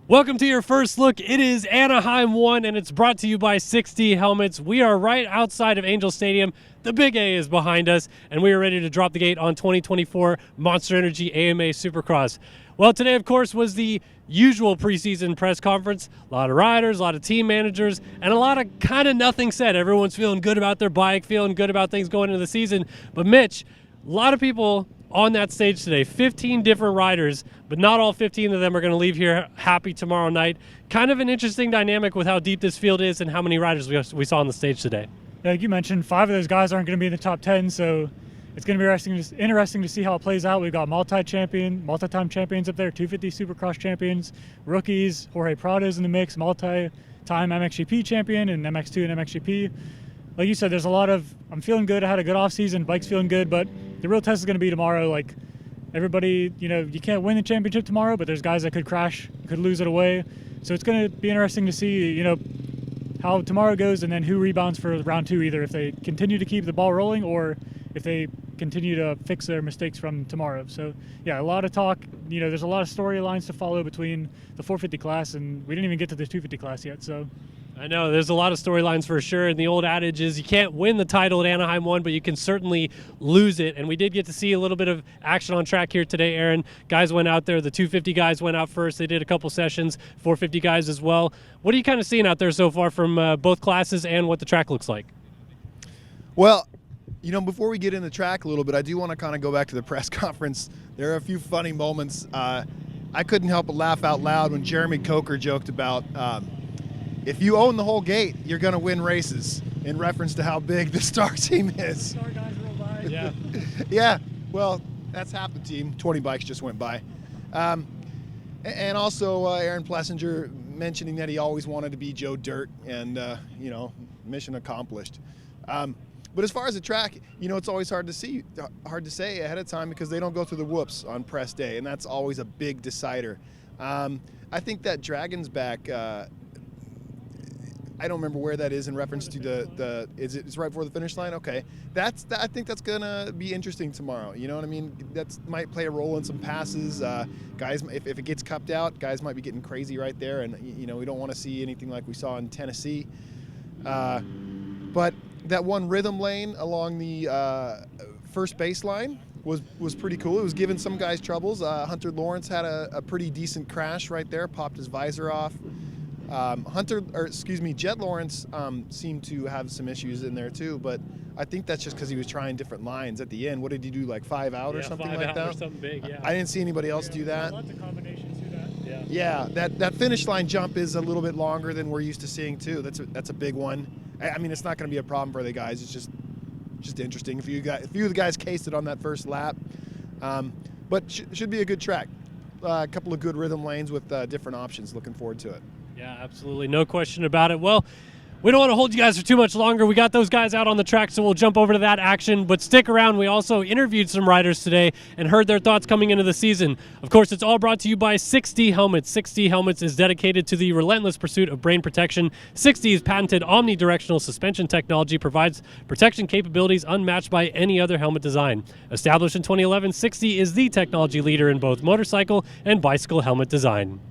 Welcome to your first look. It is Anaheim 1, and it's brought to you by 60 Helmets. We are right outside of Angel Stadium. The Big A is behind us, and we are ready to drop the gate on 2024 Monster Energy AMA Supercross. Well, today, of course, was the usual preseason press conference. A lot of riders, a lot of team managers, and a lot of kind of nothing said. Everyone's feeling good about their bike, feeling good about things going into the season. But Mitch, a lot of people on that stage today, 15 different riders, but not all 15 of them are going to leave here happy tomorrow night. Kind of an interesting dynamic with how deep this field is and how many riders we saw on the stage today. Yeah, like you mentioned, 5 of those guys aren't going to be in the top 10, so it's going to be interesting to see how it plays out. We've got multi-time champions up there, 250 Supercross champions, rookies. Jorge Prado is in the mix, multi-time MXGP champion and MX2 and MXGP. Like you said, there's a lot of, I'm feeling good, I had a good offseason, bike's feeling good, but the real test is going to be tomorrow. Like, everybody, you can't win the championship tomorrow, but there's guys that could crash, could lose it away. So it's going to be interesting to see, how tomorrow goes and then who rebounds for round 2, either if they continue to keep the ball rolling or if they continue to fix their mistakes from tomorrow. So, yeah, a lot of talk. There's a lot of storylines to follow between the 450 class, and we didn't even get to the 250 class yet, so. I know, there's a lot of storylines for sure, and the old adage is you can't win the title at Anaheim 1, but you can certainly lose it, and we did get to see a little bit of action on track here today, Aaron. Guys went out there, the 250 guys went out first, they did a couple sessions, 450 guys as well. What are you kind of seeing out there so far from both classes and what the track looks like? Well, before we get into the track a little bit, I do want to kind of go back to the press conference. There are a few funny moments. I couldn't help but laugh out loud when Jeremy Coker joked about if you own the whole gate, you're going to win races, in reference to how big the Star team is. Star guys roll by. Yeah. Yeah, well, that's half the team. 20 bikes just went by. And also Aaron Plessinger mentioning that he always wanted to be Joe Dirt, and, mission accomplished. But as far as the track, it's always hard to say ahead of time because they don't go through the whoops on press day, and that's always a big decider. I think that Dragon's back. I don't remember where that is in reference to it's right before the finish line? Okay. I think that's going to be interesting tomorrow. You know what I mean? That might play a role in some passes. Guys, if it gets cupped out, guys might be getting crazy right there, and, we don't want to see anything like we saw in Tennessee. But that one rhythm lane along the first baseline was pretty cool. It was giving some guys troubles. Hunter Lawrence had a pretty decent crash right there, popped his visor off. Jet Lawrence seemed to have some issues in there too, but I think that's just because he was trying different lines at the end. What did he do, like 5 out or something like that? 5 out or something big, yeah. I didn't see anybody else do that. Lots of combinations do that. Yeah, that finish line jump is a little bit longer than we're used to seeing too. That's a big one. I mean, it's not going to be a problem for the guys. It's just interesting. A few of the guys cased it on that first lap, but should be a good track. A couple of good rhythm lanes with different options. Looking forward to it. Yeah, absolutely. No question about it. Well, we don't want to hold you guys for too much longer. We got those guys out on the track, so we'll jump over to that action. But stick around. We also interviewed some riders today and heard their thoughts coming into the season. Of course, it's all brought to you by 60 Helmets. 60 Helmets is dedicated to the relentless pursuit of brain protection. 60's patented Omni-Directional Suspension technology provides protection capabilities unmatched by any other helmet design. Established in 2011, 60 is the technology leader in both motorcycle and bicycle helmet design.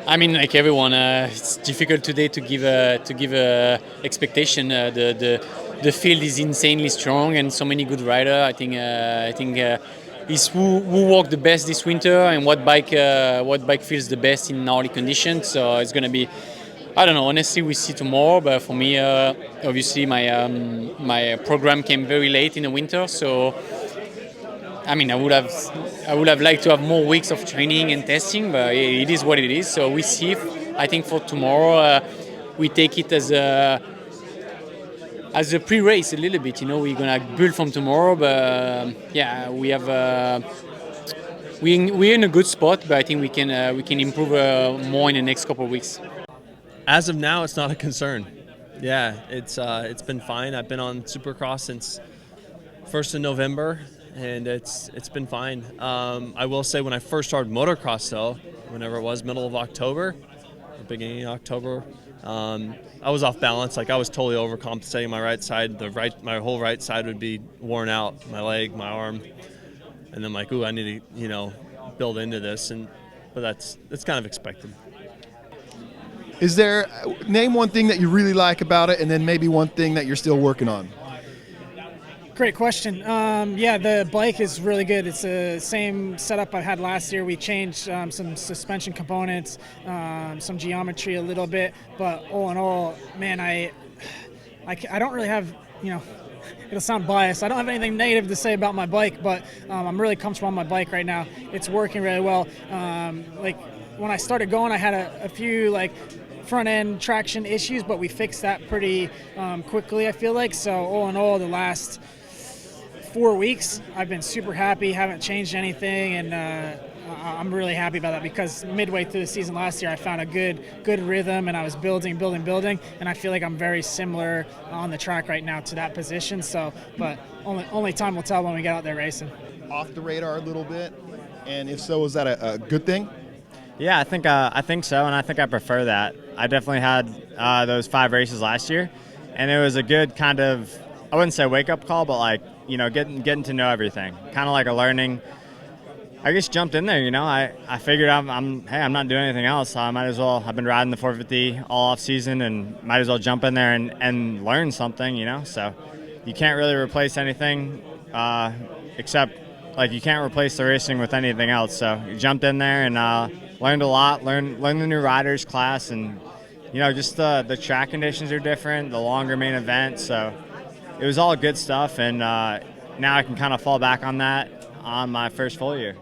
I mean, like everyone, it's difficult today to give a expectation. The field is insanely strong and so many good riders. I think is who walked the best this winter and what bike feels the best in gnarly conditions. So it's gonna be, I don't know. Honestly, we see tomorrow. But for me, obviously, my program came very late in the winter, so. I mean, I would have liked to have more weeks of training and testing, but it is what it is. So we see. I think for tomorrow, we take it as a pre-race a little bit. We're gonna build from tomorrow, but yeah, we have. We're in a good spot, but I think we can improve more in the next couple of weeks. As of now, it's not a concern. Yeah, it's been fine. I've been on Supercross since 1st of November, and it's been fine. I will say when I first started motocross, though, whenever it was, middle of October, or beginning of October, I was off balance. Like I was totally overcompensating my right side. My whole right side would be worn out, my leg, my arm, and then I'm like, ooh, I need to build into this, but that's kind of expected. Is there, name one thing that you really like about it, and then maybe one thing that you're still working on? Great question. Yeah, the bike is really good. It's the same setup I had last year. We changed some suspension components, some geometry a little bit, but all in all, man, I don't really have, it'll sound biased. I don't have anything negative to say about my bike, but I'm really comfortable on my bike right now. It's working really well. Like when I started going, I had a few front end traction issues, but we fixed that pretty quickly, I feel like. So all in all, the last 4 weeks, I've been super happy, haven't changed anything, and I'm really happy about that because midway through the season last year, I found a good rhythm, and I was building, and I feel like I'm very similar on the track right now to that position. So, but only time will tell when we get out there racing. Off the radar a little bit, and if so, is that a good thing? Yeah, I think so, and I think I prefer that. I definitely had those 5 races last year, and it was a good kind of, I wouldn't say wake-up call, but getting to know everything. Kind of like a learning. I just jumped in there, I figured I'm not doing anything else, so I might as well. I've been riding the 450 all off season, and might as well jump in there and learn something, So you can't really replace anything except you can't replace the racing with anything else. So you jumped in there and learned a lot, learned the new riders class, and just the track conditions are different, the longer main event, so it was all good stuff, and now I can kind of fall back on that on my first full year.